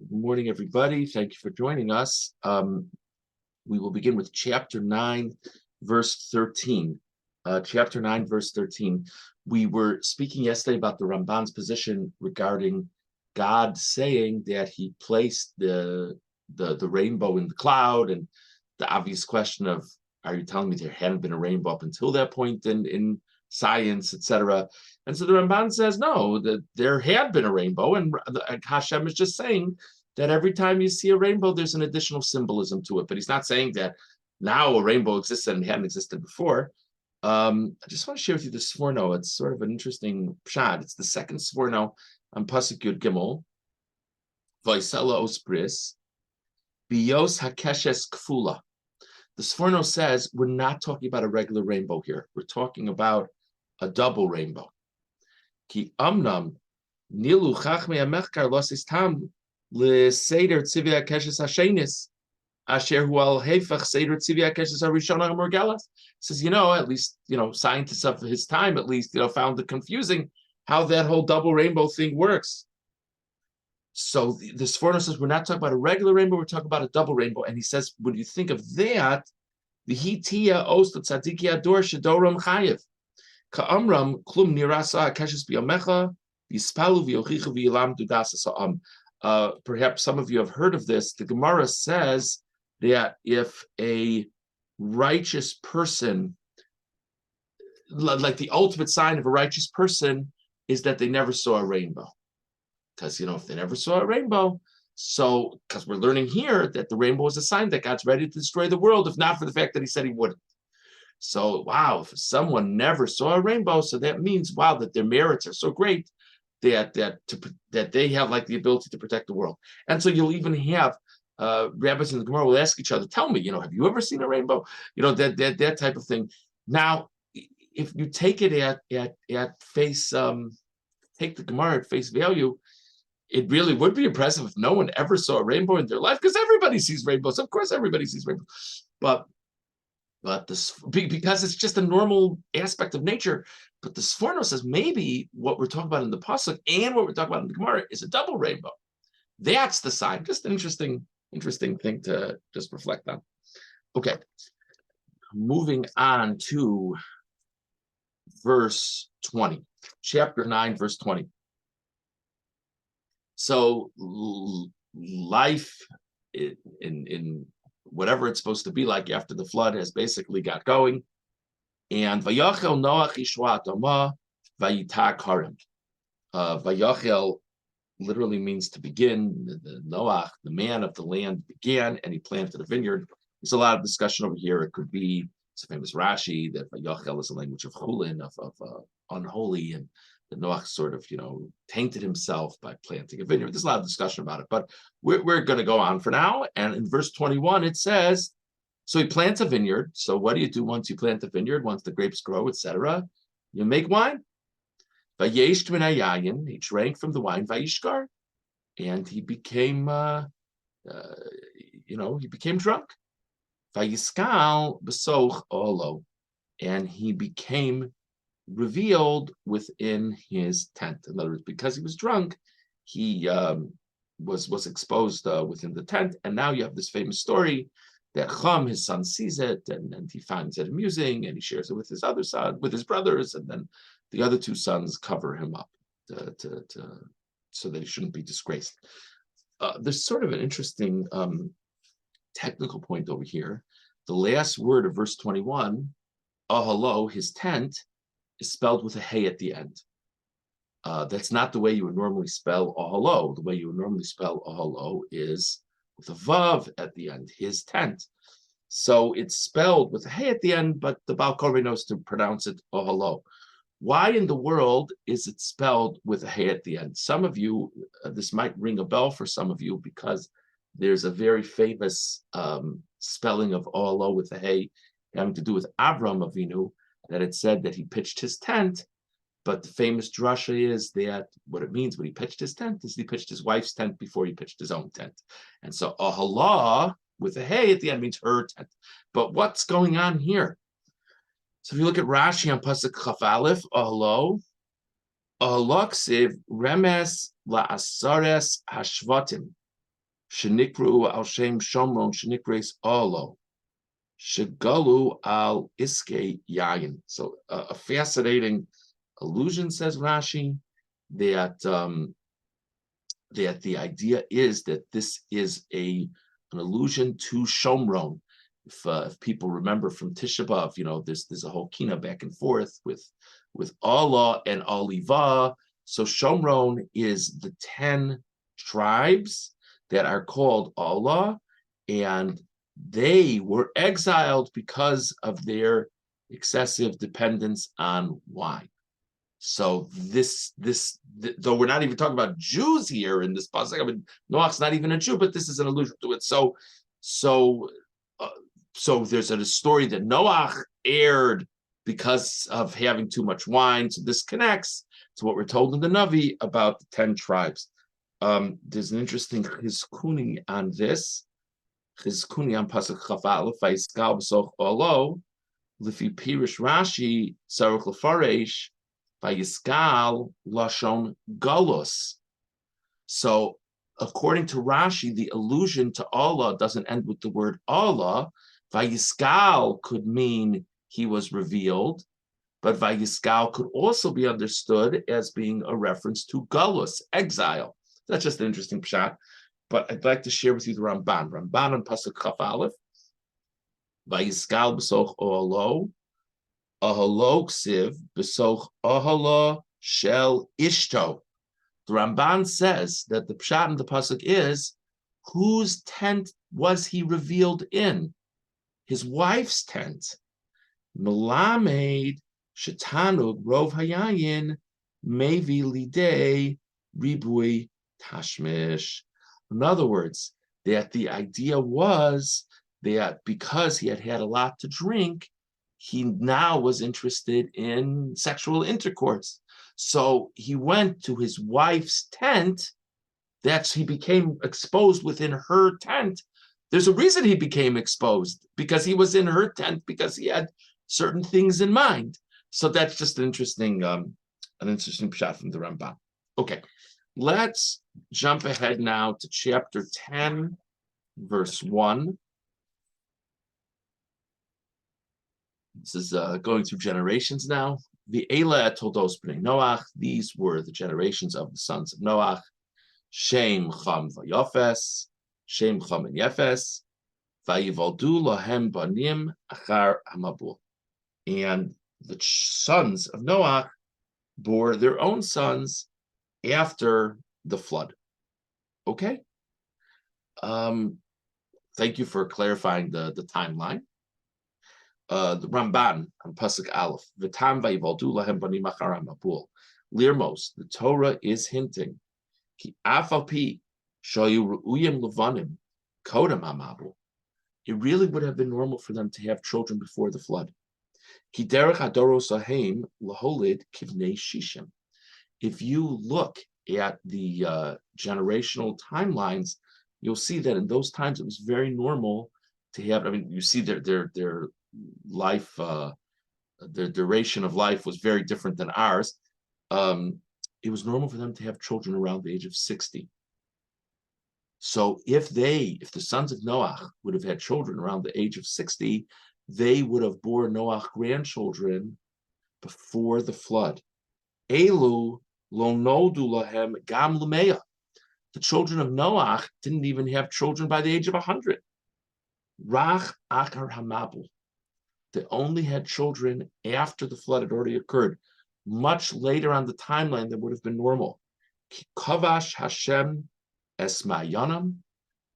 Good morning, everybody. Thank you for joining us. We will begin with chapter 9, verse 13. Chapter 9, verse 13. We were speaking yesterday about the Ramban's position regarding God saying that he placed the rainbow in the cloud, and the obvious question of, are you telling me there hadn't been a rainbow up until that point in science, etc.? And so the Ramban says, no, that there had been a rainbow, and Hashem is just saying that every time you see a rainbow, there's an additional symbolism to it. But he's not saying that now a rainbow existed and hadn't existed before. I just want to share with you the Sforno. It's sort of an interesting pshat. It's the second Sforno on Pasuk Yud Gimel. Vaisela Osbris, Bios Hakeshes Kfula. The Sforno says we're not talking about a regular rainbow here. We're talking about a double rainbow. Ki amnam nilu chachmei hamechkar losis tam leseder tzivia keshes hashenis asher hu al hefach seder tzivia keshes harishona hamorgalas. Says, at least, scientists of his time, at least, found it confusing how that whole double rainbow thing works. So the Sforno says we're not talking about a regular rainbow, we're talking about a double rainbow. And he says, when you think of that, the hitia ost tzadiki ador shedoram chayev ka'amram klum nirasa keshes biyamecha vispalu v'yochichu v'yilam dudasa sa'am. Perhaps some of you have heard of this. The Gemara says that if a righteous person, like the ultimate sign of a righteous person, is that they never saw a rainbow. Because, if they never saw a rainbow, because we're learning here that the rainbow is a sign that God's ready to destroy the world, if not for the fact that he said he wouldn't. So, wow, if someone never saw a rainbow, so that means, wow, that their merits are so great that they have like the ability to protect the world. And so you'll even have rabbis in the Gemara will ask each other, tell me, have you ever seen a rainbow? That type of thing. Now, if you take it at face, take the Gemara at face value, it really would be impressive if no one ever saw a rainbow in their life, because everybody sees rainbows. Of course, everybody sees rainbows, but because it's just a normal aspect of nature. But the Sforno says maybe what we're talking about in the pasuk and what we're talking about in the Gemara is a double rainbow. That's the sign. Just an interesting thing to just reflect on. Okay, moving on to verse 20, chapter 9, verse 20. So life in whatever it's supposed to be like after the flood has basically got going. And Vayachel Noach Ishwa Adama Vayitak Harim. Vayachel literally means to begin. The Noach, the man of the land, began, and he planted a vineyard. There's a lot of discussion over here. It could be, it's a famous Rashi that Vayachel is a language of chulin, of unholy, and the Noach sort of, tainted himself by planting a vineyard. There's a lot of discussion about it, but we're going to go on for now. And in verse 21, it says, so he plants a vineyard. So what do you do once you plant a vineyard, once the grapes grow, etc.? You make wine. Vayesh Yayin, he drank from the wine, Vayishkar, and he became, he became drunk. Vayiskal Besoch Olo, and he became revealed within his tent. In other words, because he was drunk, he was exposed within the tent. And now you have this famous story that Chum, his son, sees it, and he finds it amusing, and he shares it with his other son, with his brothers, and then the other two sons cover him up so that he shouldn't be disgraced. There's sort of an interesting technical point over here. The last word of verse 21, ahalo, his tent, is spelled with a hey at the end. That's not the way you would normally spell ahalo. The way you would normally spell ahalo is with a vav at the end, his tent. So it's spelled with a hey at the end, but the Baal Koreh knows to pronounce it ahalo. Why in the world is it spelled with a hey at the end? Some of you, this might ring a bell for some of you, because there's a very famous spelling of ahalo with a hey having to do with Avram Avinu, that it said that he pitched his tent, but the famous drasha is that what it means when he pitched his tent is he pitched his wife's tent before he pitched his own tent. And so ahala with a hey at the end means her tent. But what's going on here? So if you look at Rashi on Pasuk Chaf Aleph, ahalo ksiv remes la'asares hashvatim. shenikru al shem shomron shenikres olo, shegalu al iske yayin. So a fascinating allusion, says Rashi, that the idea is that this is an allusion to Shomron. If people remember from Tisha B'Av, there's a whole kina back and forth with Allah and Aliva. So Shomron is the 10 tribes that are called Allah, and they were exiled because of their excessive dependence on wine. So though we're not even talking about Jews here in this pasuk, I mean, Noach's not even a Jew, but this is an allusion to it. So there's a story that Noach erred because of having too much wine. So this connects to what we're told in the Navi about the 10 tribes. There's an interesting chizkuni on this. Chizkuni on pasuk chaf aleph vayisgal b'soch olo lifi pirish Rashi tzarich lefaresh Vayiskal Lashon Galus. So, according to Rashi, the allusion to Allah doesn't end with the word Allah. Vayiskal could mean he was revealed, but Vayiskal could also be understood as being a reference to Galus, exile. That's just an interesting pshat. But I'd like to share with you the Ramban. Ramban on Pasuk Chaf Aleph. Vayiskal b'soch Olo. Ahalo ksiv b'soch ahala shel ishto. The Ramban says that the pshat in the pasuk is, whose tent was he revealed in? His wife's tent. Melamed shetanug rov hayayin mevi lidei ribui tashmish. In other words, that the idea was that because he had had a lot to drink, he now was interested in sexual intercourse. So he went to his wife's tent. He became exposed within her tent. There's a reason he became exposed, because he was in her tent because he had certain things in mind. So that's just an interesting shot from the Ramban. Okay, let's jump ahead now to chapter 10, verse 1. This is going through generations now. The Eila Toldos Bnei Noach, these were the generations of the sons of Noach. Shem, Cham, Vayofes, Shem, Cham, and Yefes, Vayivaldu Lahem Banim Achar Hamabul. And the sons of Noach bore their own sons after the flood. Okay? Thank you for clarifying the timeline. The Ramban on Pasuk Aleph, V'tam vayivaldu lahem banim achar hamabul. Lirmos, the Torah is hinting, Ki afal pi shayu ru'uyim levanim kodem hamabul. It really would have been normal for them to have children before the flood. Ki derech hadoros ahem laholid kivnei shishim. If you look at the generational timelines, you'll see that in those times it was very normal to have. I mean, you see their life, their duration of life was very different than ours. It was normal for them to have children around the age of 60. So if the sons of Noach would have had children around the age of 60, they would have bore Noach grandchildren before the flood. Elu lo nodu lahem gam l'meya. The children of Noach didn't even have children by the age of 100. Rach akar hamabul. They only had children after the flood had already occurred, much later on the timeline than would have been normal. Kavash Hashem esmayanam.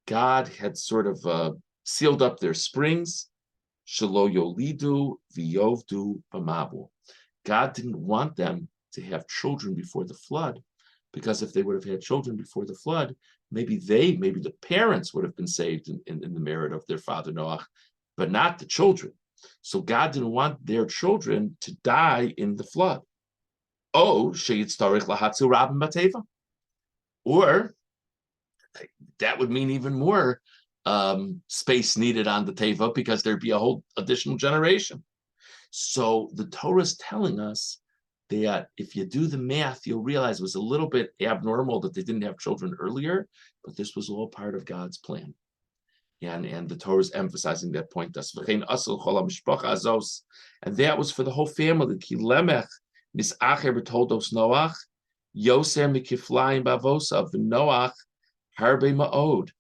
God had sort of sealed up their springs. Shelo yolidu v'yovdu b'mabu. God didn't want them to have children before the flood, because if they would have had children before the flood, maybe the parents would have been saved in the merit of their father Noach, but not the children. So God didn't want their children to die in the flood. Oh, sheyitztarich lahatzu rabim bateva. Or that would mean even more space needed on the teva, because there'd be a whole additional generation. So the Torah is telling us that if you do the math, you'll realize it was a little bit abnormal that they didn't have children earlier, but this was all part of God's plan. And the Torah is emphasizing that point. And that was for the whole family. Ki lemech misacher betoldos Noach, Yoser mikiflayim bavosav, Noach harbe ma'od.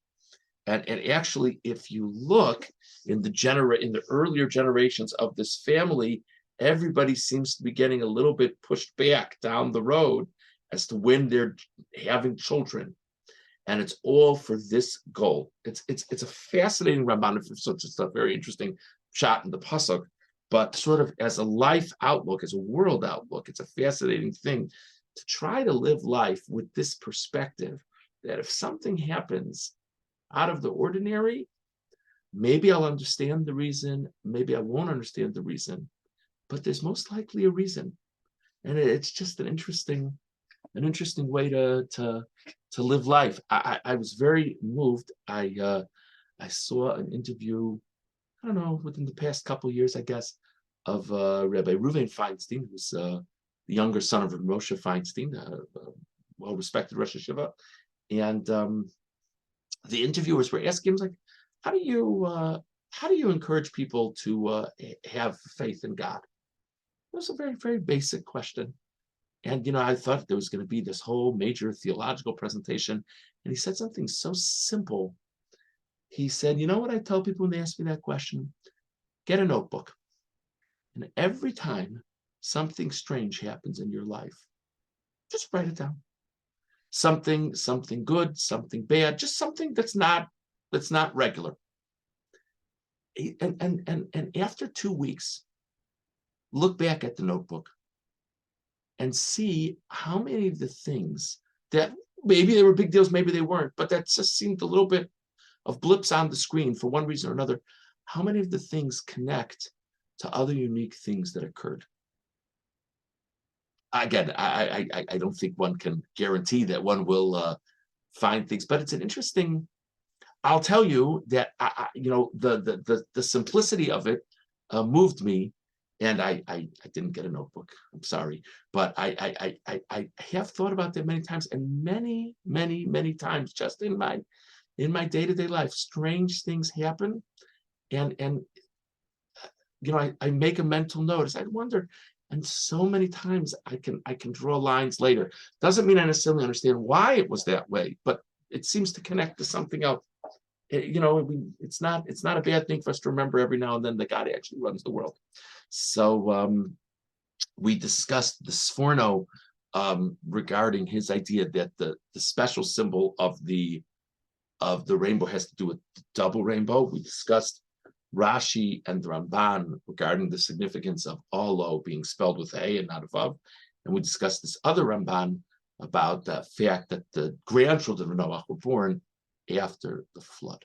And actually, if you look in the earlier generations of this family, everybody seems to be getting a little bit pushed back down the road as to when they're having children. And it's all for this goal. It's a fascinating Ramban, such a very interesting shot in the pasuk, but sort of as a life outlook, as a world outlook, it's a fascinating thing to try to live life with this perspective that if something happens out of the ordinary, maybe I'll understand the reason, maybe I won't understand the reason, but there's most likely a reason. And it's just an interesting way to live life. I was very moved. I saw an interview, I don't know, within the past couple of years, I guess, of Rabbi Reuven Feinstein, who's the younger son of Moshe Feinstein, a well-respected Rosh Hashiva. And the interviewers were asking him, like, how do you encourage people to have faith in God? It was a very, very basic question. And, I thought there was going to be this whole major theological presentation. And he said something so simple. He said, you know what I tell people when they ask me that question? Get a notebook. And every time something strange happens in your life, just write it down. Something good, something bad, just something that's not regular. And after 2 weeks, look back at the notebook and see how many of the things that maybe they were big deals, maybe they weren't, but that just seemed a little bit of blips on the screen for one reason or another. How many of the things connect to other unique things that occurred? Again, I don't think one can guarantee that one will find things, but it's an interesting. I'll tell you that the simplicity of it moved me. And I didn't get a notebook. I'm sorry, but I have thought about that many times, and many, many, many times, just in my day-to-day life, strange things happen, and I make a mental notice. I wonder, and so many times I can draw lines later. Doesn't mean I necessarily understand why it was that way, but it seems to connect to something else. It's not a bad thing for us to remember every now and then that God actually runs the world. So we discussed the Sforno regarding his idea that the special symbol of the rainbow has to do with the double rainbow. We discussed Rashi and the Ramban regarding the significance of Olo being spelled with A and not a Vav. And we discussed this other Ramban about the fact that the grandchildren of Noach were born after the flood.